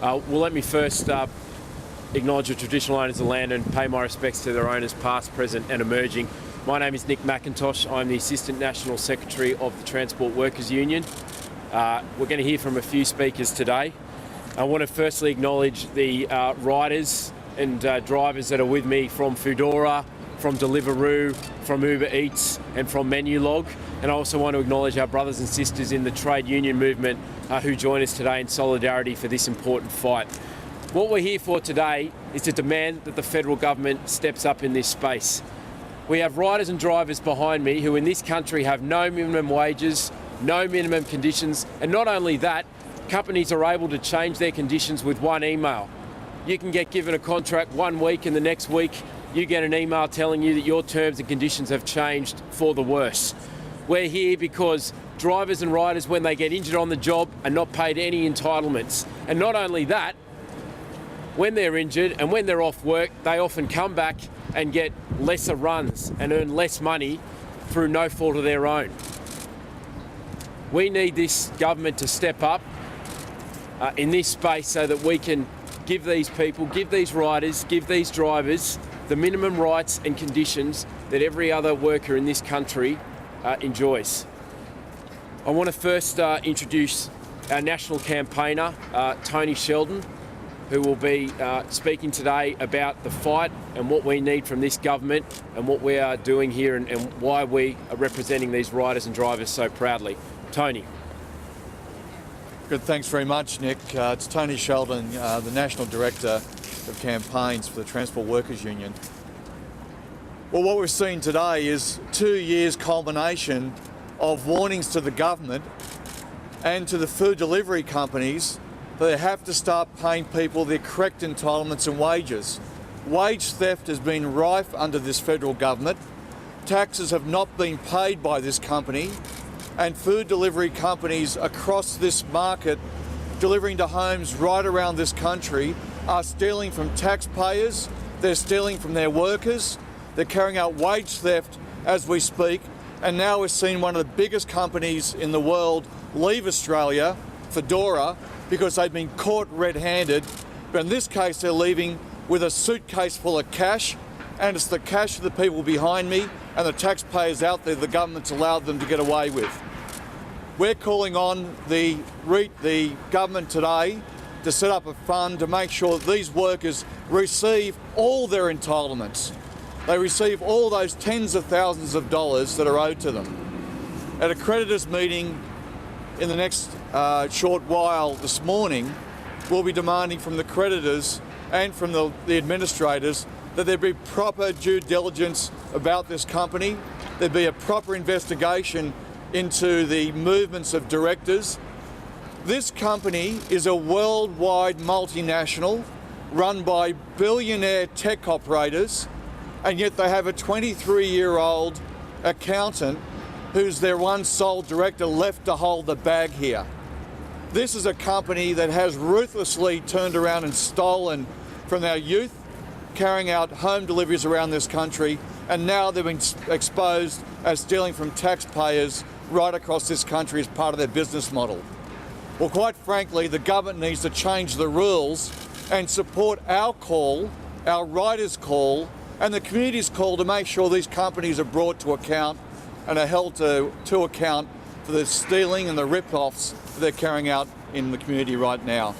Well, let me first acknowledge the traditional owners of the land and pay my respects to their owners past, present and emerging. My name is Nick McIntosh. I'm the Assistant National Secretary of the Transport Workers Union. We're going to hear from a few speakers today. I want to firstly acknowledge the riders and drivers that are with me from Foodora, from Deliveroo, from UberEats and from Menulog. And I also want to acknowledge our brothers and sisters in the trade union movement who join us today in solidarity for this important fight. What we're here for today is to demand that the federal government steps up in this space. We have riders and drivers behind me who in this country have no minimum wages, no minimum conditions, and not only that, companies are able to change their conditions with one email. You can get given a contract 1 week and the next week you get an email telling you that your terms and conditions have changed for the worse. We're here because drivers and riders, when they get injured on the job, are not paid any entitlements. And not only that, when they're injured and when they're off work, they often come back and get lesser runs and earn less money through no fault of their own. We need this government to step up in this space so that we can give these people, give these riders, give these drivers the minimum rights and conditions that every other worker in this country enjoys. I want to first introduce our national campaigner, Tony Sheldon, who will be speaking today about the fight and what we need from this government and what we are doing here and why we are representing these riders and drivers so proudly. Tony. Good, thanks very much, Nick. It's Tony Sheldon, the National Director of Campaigns for the Transport Workers Union. Well, what we've seen today is 2 years culmination of warnings to the government and to the food delivery companies that they have to start paying people their correct entitlements and wages. Wage theft has been rife under this federal government. Taxes have not been paid by this company, and food delivery companies across this market delivering to homes right around this country are stealing from taxpayers, they're stealing from their workers, they're carrying out wage theft as we speak, and now we've seen one of the biggest companies in the world leave Australia, Foodora, because they've been caught red-handed. But in this case, they're leaving with a suitcase full of cash, and it's the cash of the people behind me and the taxpayers out there the government's allowed them to get away with. We're calling on the government today to set up a fund to make sure that these workers receive all their entitlements. They receive all those tens of thousands of dollars that are owed to them. At a creditors meeting in the next short while this morning, we'll be demanding from the creditors and from the administrators that there be proper due diligence about this company, there be a proper investigation into the movements of directors. This company is a worldwide multinational run by billionaire tech operators, and yet they have a 23-year-old accountant who's their one sole director left to hold the bag here. This is a company that has ruthlessly turned around and stolen from our youth, carrying out home deliveries around this country, and now they've been exposed as stealing from taxpayers right across this country as part of their business model. Well, quite frankly, the government needs to change the rules and support our call, our riders' call, and the community's call to make sure these companies are brought to account and are held to account for the stealing and the rip-offs that they're carrying out in the community right now.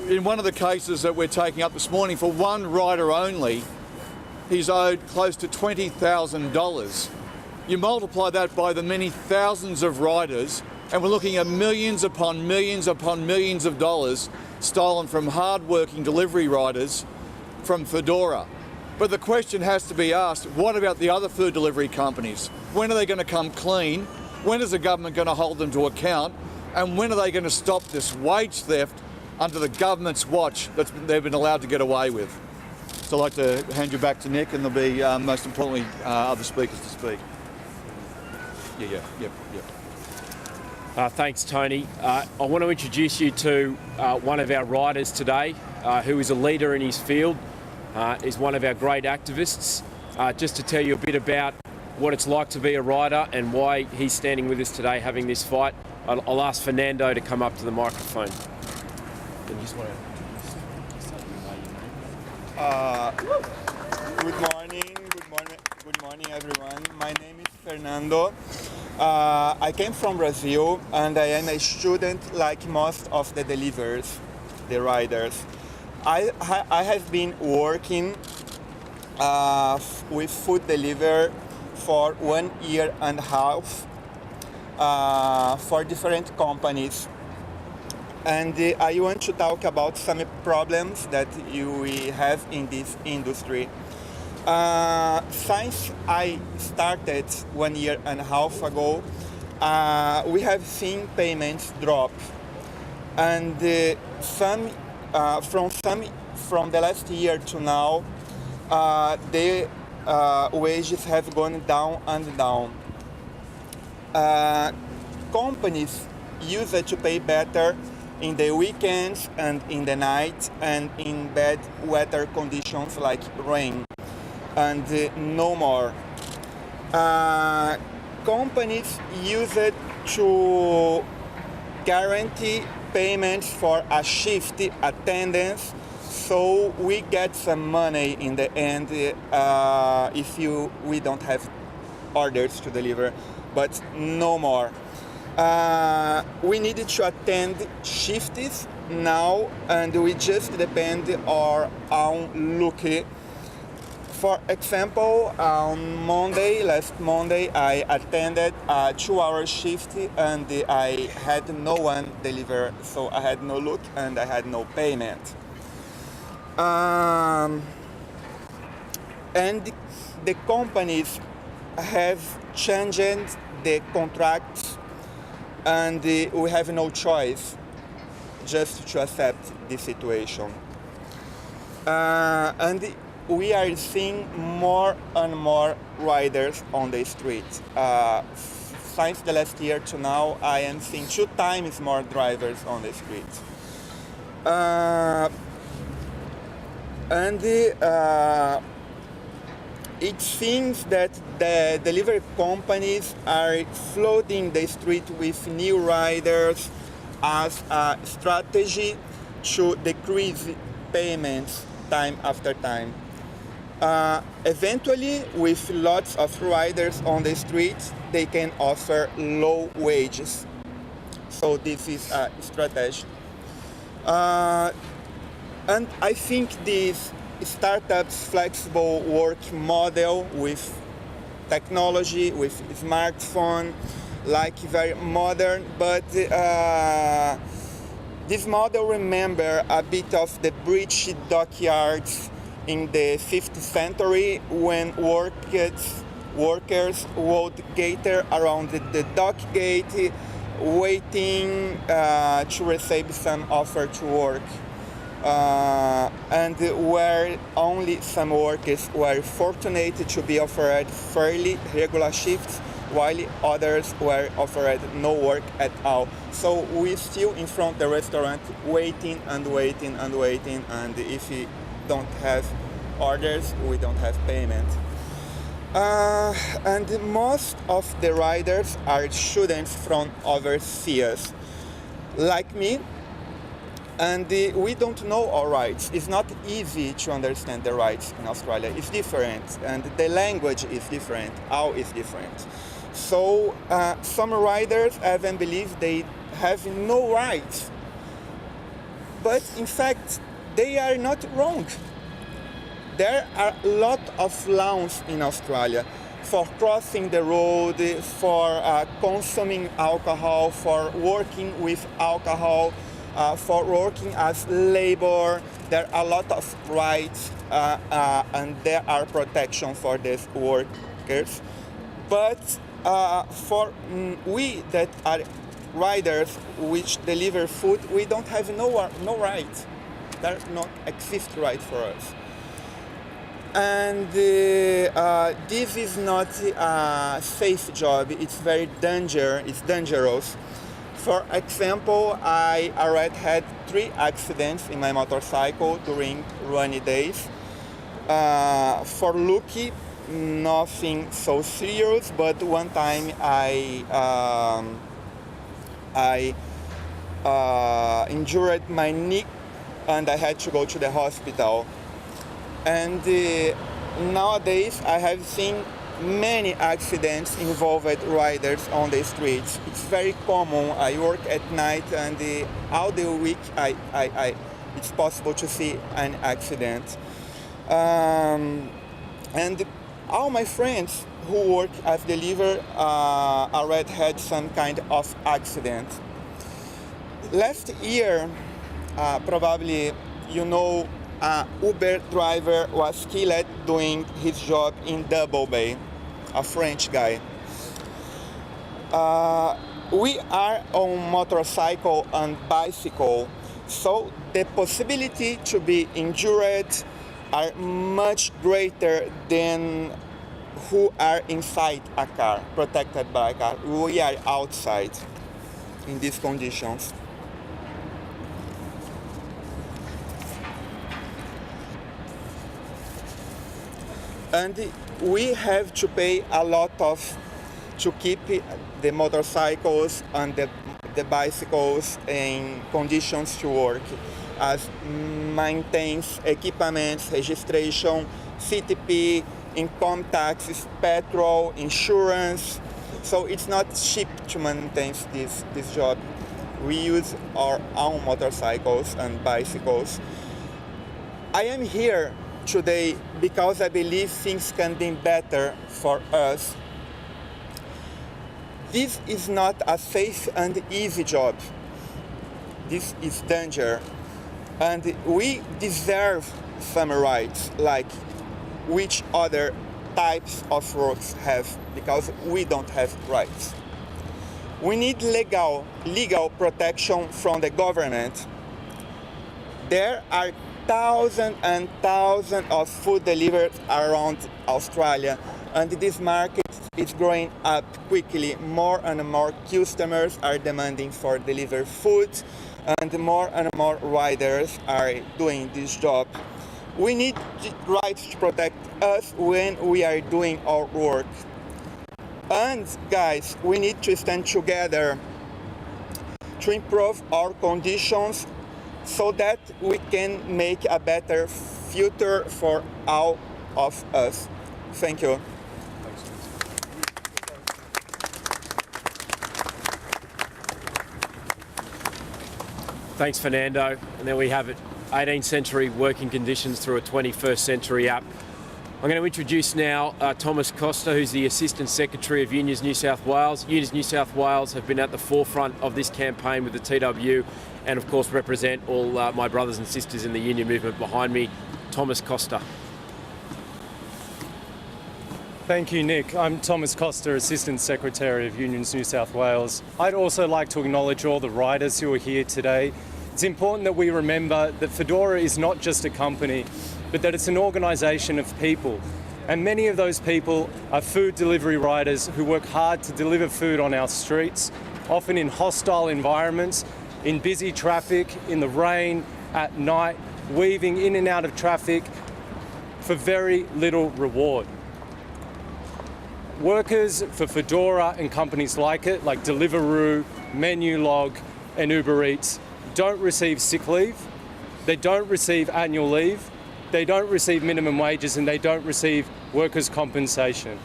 In one of the cases that we're taking up this morning, for one rider only, he's owed close to $20,000. You multiply that by the many thousands of riders, and we're looking at millions upon millions upon millions of dollars stolen from hard-working delivery riders from Foodora. But the question has to be asked, what about the other food delivery companies? When are they going to come clean? When is the government going to hold them to account? And when are they going to stop this wage theft under the government's watch that they've been allowed to get away with? So I'd like to hand you back to Nick, and there'll be, most importantly, other speakers to speak. Thanks, Tony. I want to introduce you to one of our riders today, who is a leader in his field, is one of our great activists. Just to tell you a bit about what it's like to be a rider and why he's standing with us today having this fight. I'll ask Fernando to come up to the microphone. Good morning, everyone. My name is Fernando. I came from Brazil, and I am a student like most of the deliverers, the riders. I have been working with food delivery for 1 year and a half for different companies. And I want to talk about some problems that we have in this industry. Since I started 1 year and a half ago, we have seen payments drop, and from the last year to now, the wages have gone down and down. Companies use it to pay better in the weekends and in the night and in bad weather conditions like rain, and no more. Companies use it to guarantee payments for a shift attendance, so we get some money in the end if we don't have orders to deliver, but no more. We needed to attend shifts now, and we just depend on our luck. For example, on last Monday, I attended a 2-hour shift and I had no one deliver, so I had no luck and I had no payment. And the companies have changed the contracts, and we have no choice just to accept the situation. And we are seeing more and more riders on the street. Since the last year to now, I am seeing 2 times more drivers on the street. It seems that the delivery companies are flooding the street with new riders as a strategy to decrease payments time after time. Eventually, with lots of riders on the streets, they can offer low wages. So this is a strategy. And I think this startups flexible work model with technology, with smartphone, like very modern, but this model remember a bit of the British dockyards in the 5th century when workers would gather around the dock gate waiting to receive some offer to work. And where only some workers were fortunate to be offered fairly regular shifts, while others were offered no work at all. So we're still in front of the restaurant waiting and waiting and waiting, and if we don't have orders, we don't have payment. And most of the riders are students from overseas, like me, and we don't know our rights. It's not easy to understand the rights in Australia. It's different, and the language is different, all is different. So some riders even believe they have no rights, but in fact they are not wrong. There are a lot of laws in Australia for crossing the road, for consuming alcohol, for working with alcohol, for working as labor. There are a lot of rights and there are protection for these workers. But for we that are riders which deliver food, we don't have no rights. There not exist right for us. And this is not a safe job. It's very dangerous. For example, I already had 3 accidents in my motorcycle during rainy days. For lucky, nothing so serious, but one time I I injured my knee and I had to go to the hospital. And nowadays I have seen many accidents involved riders on the streets. It's very common. I work at night and all the week it's possible to see an accident. And all my friends who work as Deliveroo already had some kind of accident. Last year, probably you know, a Uber driver was killed doing his job in Double Bay, a French guy. We are on motorcycle and bicycle, so the possibility to be injured are much greater than who are inside a car, protected by a car. We are outside in these conditions. And we have to pay a lot to keep the motorcycles and the bicycles in conditions to work, as maintains equipment, registration, CTP, income taxes, petrol, insurance. So it's not cheap to maintain this job. We use our own motorcycles and bicycles. I am here today because I believe things can be better for us. This is not a safe and easy job. This is danger. And we deserve some rights, like which other types of works have, because we don't have rights. We need legal protection from the government. There are thousands and thousands of food delivered around Australia, and this market is growing up quickly. More and more customers are demanding for delivered food, and more riders are doing this job. We need rights to protect us when we are doing our work. And guys, we need to stand together to improve our conditions so that we can make a better future for all of us. Thank you. Thanks, Fernando. And there we have it. 18th century working conditions through a 21st century app. I'm going to introduce now Thomas Costa, who's the Assistant Secretary of Unions New South Wales. Unions New South Wales have been at the forefront of this campaign with the TWU and of course represent all my brothers and sisters in the union movement behind me. Thomas Costa. Thank you, Nick. I'm Thomas Costa, Assistant Secretary of Unions New South Wales. I'd also like to acknowledge all the riders who are here today. It's important that we remember that Foodora is not just a company, but that it's an organisation of people. And many of those people are food delivery riders who work hard to deliver food on our streets, often in hostile environments, in busy traffic, in the rain, at night, weaving in and out of traffic for very little reward. Workers for Foodora and companies like it, like Deliveroo, Menulog and UberEats, don't receive sick leave, they don't receive annual leave, they don't receive minimum wages, and they don't receive workers' compensation.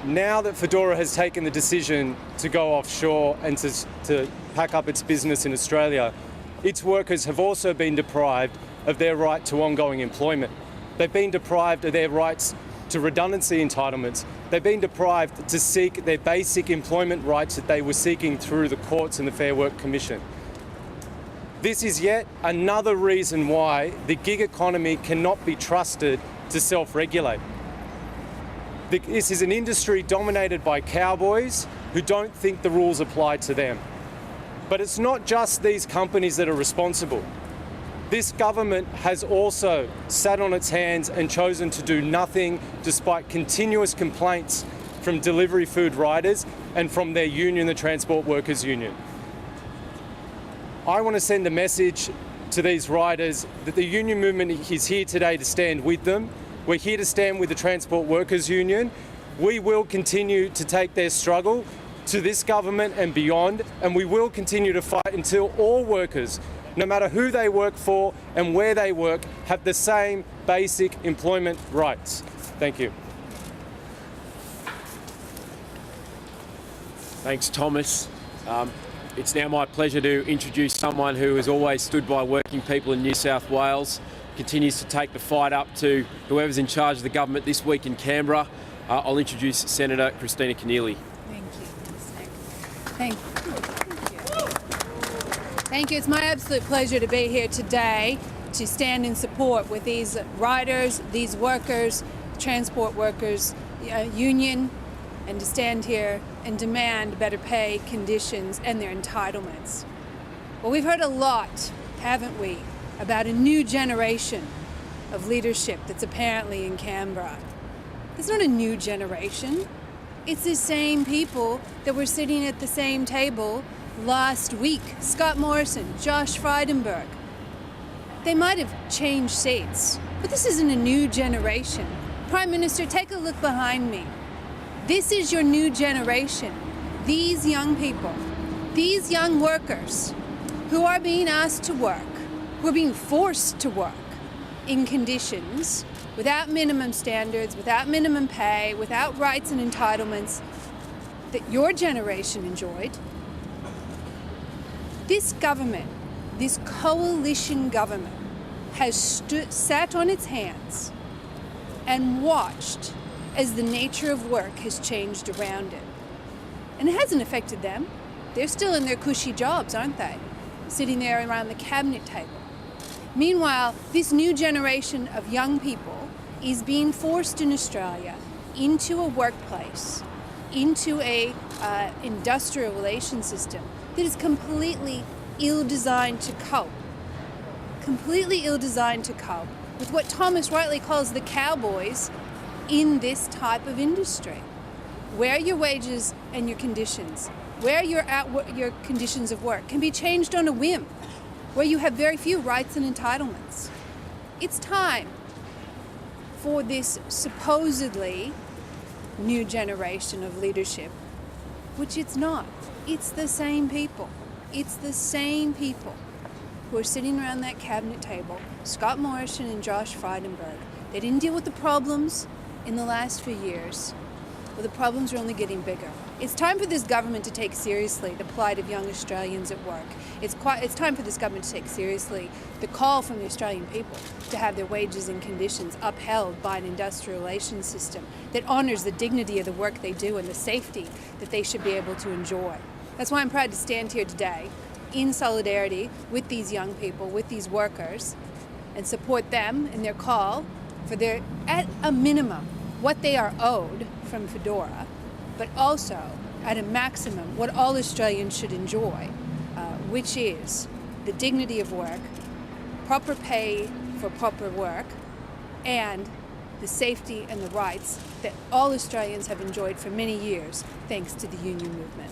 Now that Foodora has taken the decision to go offshore and to pack up its business in Australia, its workers have also been deprived of their right to ongoing employment. They've been deprived of their rights to redundancy entitlements. They've been deprived to seek their basic employment rights that they were seeking through the courts and the Fair Work Commission. This is yet another reason why the gig economy cannot be trusted to self-regulate. This is an industry dominated by cowboys who don't think the rules apply to them. But it's not just these companies that are responsible. This government has also sat on its hands and chosen to do nothing despite continuous complaints from delivery food riders and from their union, the Transport Workers Union. I want to send a message to these riders that the union movement is here today to stand with them. We're here to stand with the Transport Workers Union. We will continue to take their struggle to this government and beyond, and we will continue to fight until all workers, no matter who they work for and where they work, have the same basic employment rights. Thank you. Thanks, Thomas. It's now my pleasure to introduce someone who has always stood by working people in New South Wales, continues to take the fight up to whoever's in charge of the government this week in Canberra. I'll introduce Senator Christina Keneally. Thank you. Thank you. It's my absolute pleasure to be here today to stand in support with these riders, these workers, transport workers union, and to stand here and demand better pay conditions and their entitlements. Well, we've heard a lot, haven't we, about a new generation of leadership that's apparently in Canberra. It's not a new generation. It's the same people that were sitting at the same table last week. Scott Morrison, Josh Frydenberg. They might have changed seats, but this isn't a new generation. Prime Minister, take a look behind me. This is your new generation. These young people, these young workers who are being asked to work, who are being forced to work in conditions without minimum standards, without minimum pay, without rights and entitlements that your generation enjoyed. This government, this coalition government, has sat on its hands and watched as the nature of work has changed around it. And it hasn't affected them. They're still in their cushy jobs, aren't they? Sitting there around the cabinet table. Meanwhile, this new generation of young people is being forced in Australia into a workplace, into a industrial relation system that is completely ill-designed to cope. Completely ill-designed to cope with what Thomas rightly calls the cowboys in this type of industry, where your wages and your conditions, where your conditions of work can be changed on a whim, where you have very few rights and entitlements. It's time for this supposedly new generation of leadership, which it's not. It's the same people. It's the same people who are sitting around that cabinet table, Scott Morrison and Josh Frydenberg. They didn't deal with the problems in the last few years. Well, the problems are only getting bigger. It's time for this government to take seriously the plight of young Australians at work. It's time for this government to take seriously the call from the Australian people to have their wages and conditions upheld by an industrial relations system that honours the dignity of the work they do and the safety that they should be able to enjoy. That's why I'm proud to stand here today in solidarity with these young people, with these workers, and support them in their call for their, at a minimum, what they are owed from Fedora, but also at a maximum what all Australians should enjoy, which is the dignity of work, proper pay for proper work, and the safety and the rights that all Australians have enjoyed for many years thanks to the union movement.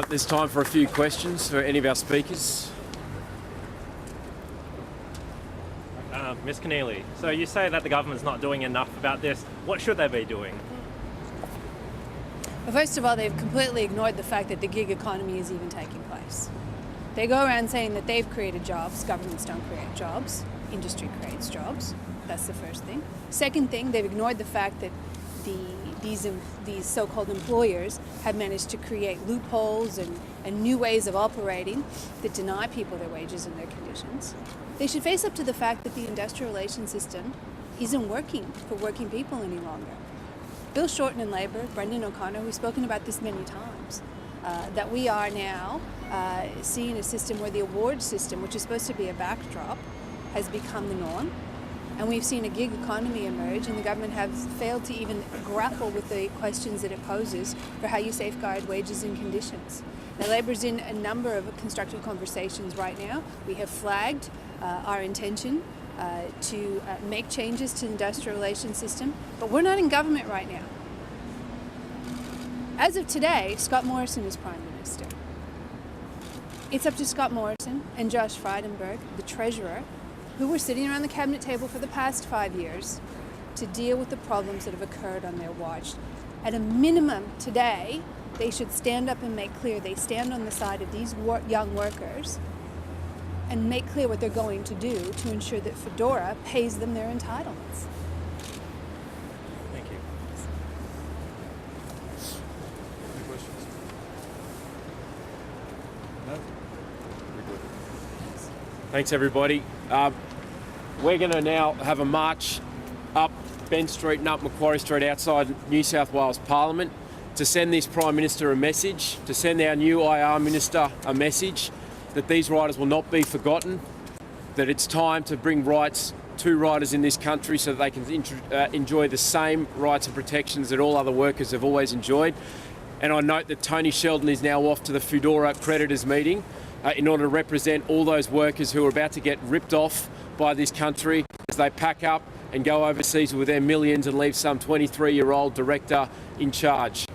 There's time for a few questions for any of our speakers. Ms. Keneally, so you say that the government's not doing enough about this. What should they be doing? Well, first of all, they've completely ignored the fact that the gig economy is even taking place. They go around saying that they've created jobs. Governments don't create jobs. Industry creates jobs. That's the first thing. Second thing, they've ignored the fact that these so-called employers have managed to create loopholes and new ways of operating that deny people their wages and their conditions. They should face up to the fact that the industrial relations system isn't working for working people any longer. Bill Shorten in Labor, Brendan O'Connor, we've spoken about this many times, that we are now seeing a system where the award system, which is supposed to be a backdrop, has become the norm. And we've seen a gig economy emerge, and the government has failed to even grapple with the questions that it poses for how you safeguard wages and conditions. Now, Labor's in a number of constructive conversations right now. We have flagged our intention to make changes to the industrial relations system, but we're not in government right now. As of today, Scott Morrison is Prime Minister. It's up to Scott Morrison and Josh Frydenberg, the Treasurer, who were sitting around the cabinet table for the past 5 years, to deal with the problems that have occurred on their watch. At a minimum today, they should stand up and make clear they stand on the side of these young workers and make clear what they're going to do to ensure that Fedora pays them their entitlements. Thank you. Any questions? No? Very good. Thanks, everybody. We're going to now have a march up Ben Street and up Macquarie Street outside New South Wales Parliament to send this Prime Minister a message, to send our new IR Minister a message that these riders will not be forgotten, that it's time to bring rights to riders in this country so that they can enjoy the same rights and protections that all other workers have always enjoyed. And I note that Tony Sheldon is now off to the Fedora creditors meeting in order to represent all those workers who are about to get ripped off by this country as they pack up and go overseas with their millions and leave some 23-year-old director in charge.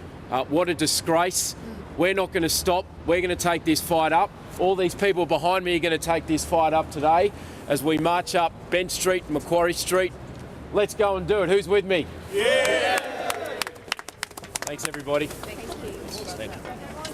What a disgrace. We're not going to stop. We're going to take this fight up. All these people behind me are going to take this fight up today as we march up Ben Street, Macquarie Street. Let's go and do it. Who's with me? Yeah! Thanks, everybody. Thank you.